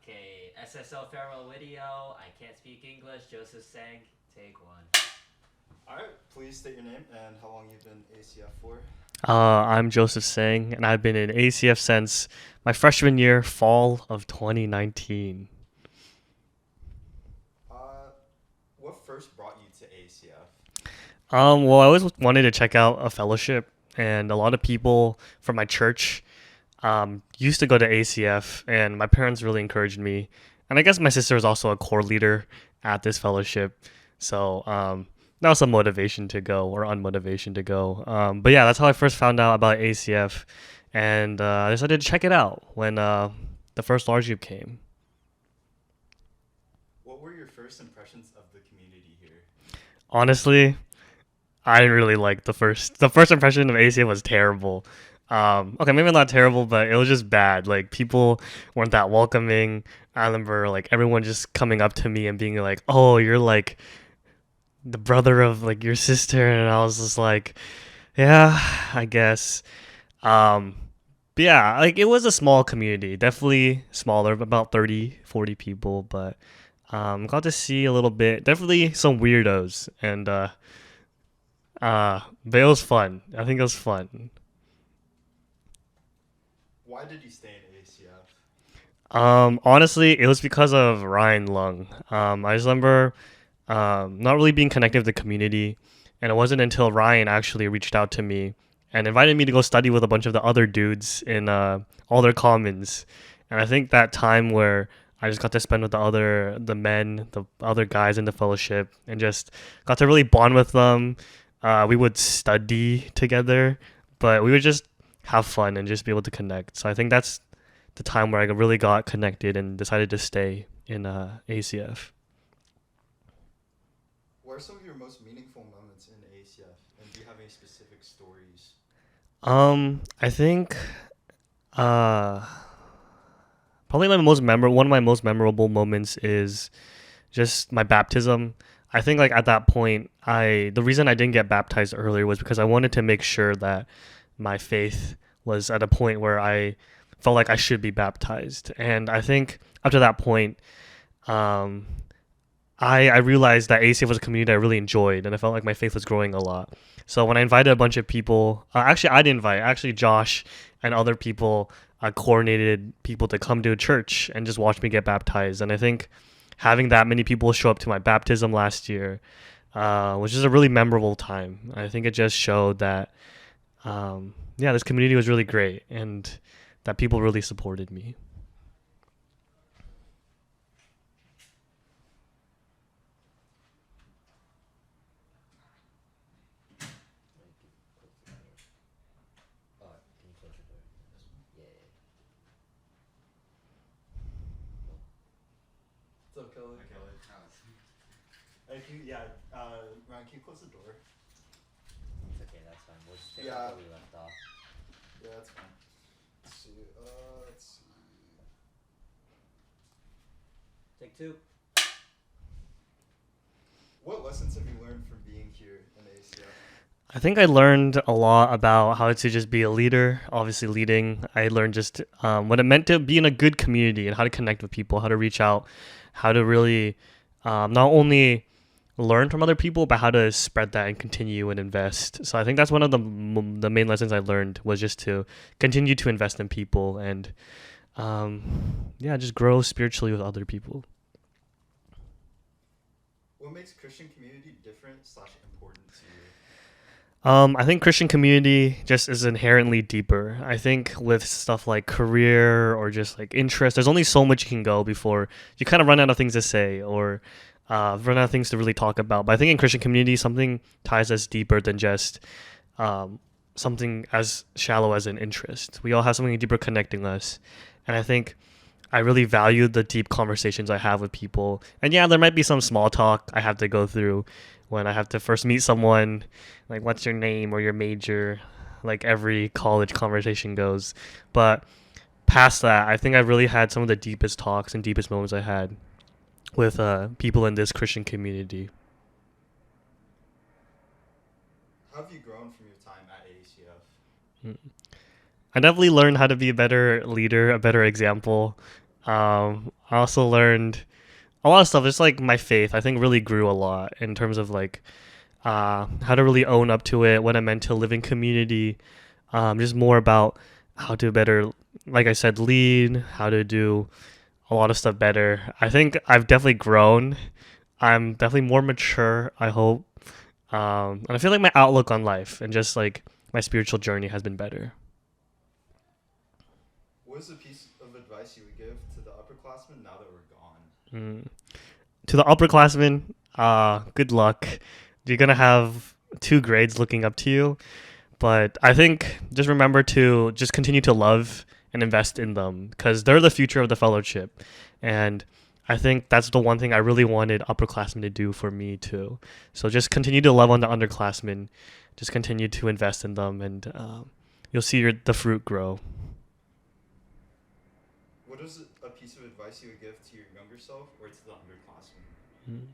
Okay, SSO farewell video. I can't speak English. Joseph Sang, take one. All right, please state your name and how long you've been ACF for. I'm Joseph Sang, and I've been in ACF since my freshman year, fall of 2019. Uh, what first brought you to ACF? Well, I always wanted to check out a fellowship, and a lot of people from my church used to go to ACF, and my parents really encouraged me. And I guess my sister is also a core leader at this fellowship, so that was some motivation to go or unmotivation to go. But yeah, that's how I first found out about ACF, and I decided to check it out when the first large group came. What were your first impressions of the community here? Honestly, I didn't really like the first impression of ACF was terrible. Okay, maybe not terrible, but it was just bad. Like people weren't that welcoming. I remember like everyone just coming up to me and being like, "Oh, you're like the brother of like your sister," and I was just like, "Yeah, I guess." Um, but yeah, like it was a small community, definitely smaller, about 30, 40 people, but got to see a little bit, definitely some weirdos, and but it was fun. I think it was fun. Why did you stay in ACF? Honestly, it was because of Ryan Lung. I just remember not really being connected with the community, and it wasn't until Ryan actually reached out to me and invited me to go study with a bunch of the other dudes in all their commons. And I think that time where I just got to spend with the men, the other guys in the fellowship, and just got to really bond with them. We would study together, but we would just have fun and just be able to connect. So I think that's the time where I really got connected and decided to stay in ACF. What are some of your most meaningful moments in ACF, and do you have any specific stories? I think uh, probably one of my most memorable moments is just my baptism. I think like at that point, the reason I didn't get baptized earlier was because I wanted to make sure that my faith was at a point where I felt like I should be baptized. And I think up to that point, um, I realized that ACF was a community I really enjoyed, and I felt like my faith was growing a lot. So when I invited a bunch of people, actually I didn't invite, actually Josh and other people coordinated people to come to a church and just watch me get baptized. And I think having that many people show up to my baptism last year was just a really memorable time. I think it just showed that, yeah, this community was really great and that people really supported me. Can you close your door? Yeah. What's up, Kelly? Hi, Kelly. Ryan, can you close the door? It's okay, that's fine. We'll just pick Yeah. up where we left off. Yeah, that's fine. Let's see. Let's see. Take two. What lessons have you learned from being here in ACF? I think I learned a lot about how to just be a leader, obviously leading. I learned just what it meant to be in a good community and how to connect with people, how to reach out, how to really not only learn from other people, but how to spread that and continue and invest. So I think that's one of the main lessons I learned was just to continue to invest in people and yeah, just grow spiritually with other people. What makes Christian community different slash important to you? I think Christian community just is inherently deeper. I think with stuff like career or just like interest, there's only so much you can go before you kind of run out of things to say or run out of things to really talk about. But I think in Christian community, something ties us deeper than just something as shallow as an interest. We all have something deeper connecting us. And I think I really value the deep conversations I have with people. And yeah, there might be some small talk I have to go through when I have to first meet someone, like what's your name or your major, like every college conversation goes. But past that, I think I've really had some of the deepest talks and deepest moments I had with people in this Christian community. How have you grown from your time at AACF? Mm. I definitely learned how to be a better leader, a better example. I also learned a lot of stuff. It's like my faith, I think, really grew a lot in terms of like how to really own up to it, what it meant to live in community, just more about how to better, like I said, lead, how to do a lot of stuff better. I think I've definitely grown. I'm definitely more mature, I hope. And I feel like my outlook on life and just like my spiritual journey has been better. What is a piece of advice you would give to the upperclassmen now that we're gone? Mm. To the upperclassmen, good luck. You're gonna have two grades looking up to you, but I think just remember to just continue to love and invest in them because they're the future of the fellowship, and I think that's the one thing I really wanted upperclassmen to do for me too. So just continue to love on the underclassmen, just continue to invest in them, and you'll see the fruit grow. What is a piece of advice you would give to your younger self or to the underclassmen?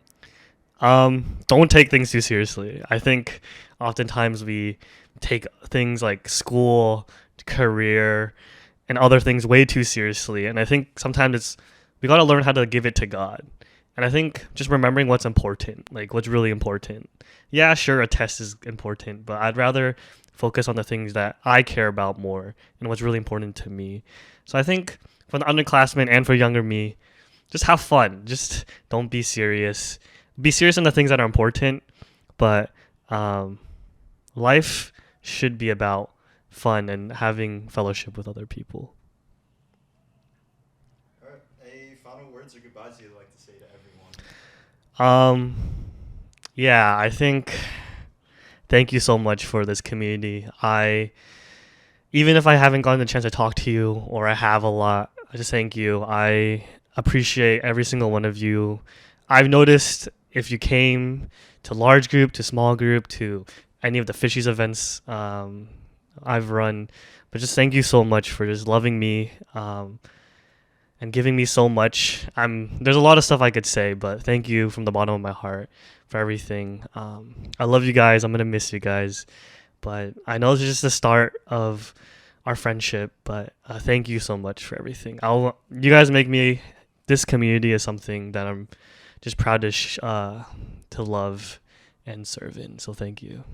Don't take things too seriously. I think oftentimes we take things like school, career, and other things way too seriously. And I think sometimes we got to learn how to give it to God. And I think just remembering what's important, like what's really important. Yeah, sure, a test is important, but I'd rather focus on the things that I care about more and what's really important to me. So I think for the underclassmen and for younger me, just have fun. Just don't be serious. Be serious on the things that are important, but life should be about fun and having fellowship with other people. All right. Any final words or goodbyes you'd like to say to everyone? Yeah, I think thank you so much for this community. Even if I haven't gotten the chance to talk to you or I have a lot, I just thank you. I appreciate every single one of you. I've noticed if you came to large group, to small group, to any of the Fishies events I've run, but just thank you so much for just loving me and giving me so much. There's a lot of stuff I could say, but thank you from the bottom of my heart for everything. I love you guys. I'm gonna miss you guys, but I know this is just the start of our friendship. But thank you so much for everything. You guys make me. This community is something that I'm just proud to love and serve in. So thank you.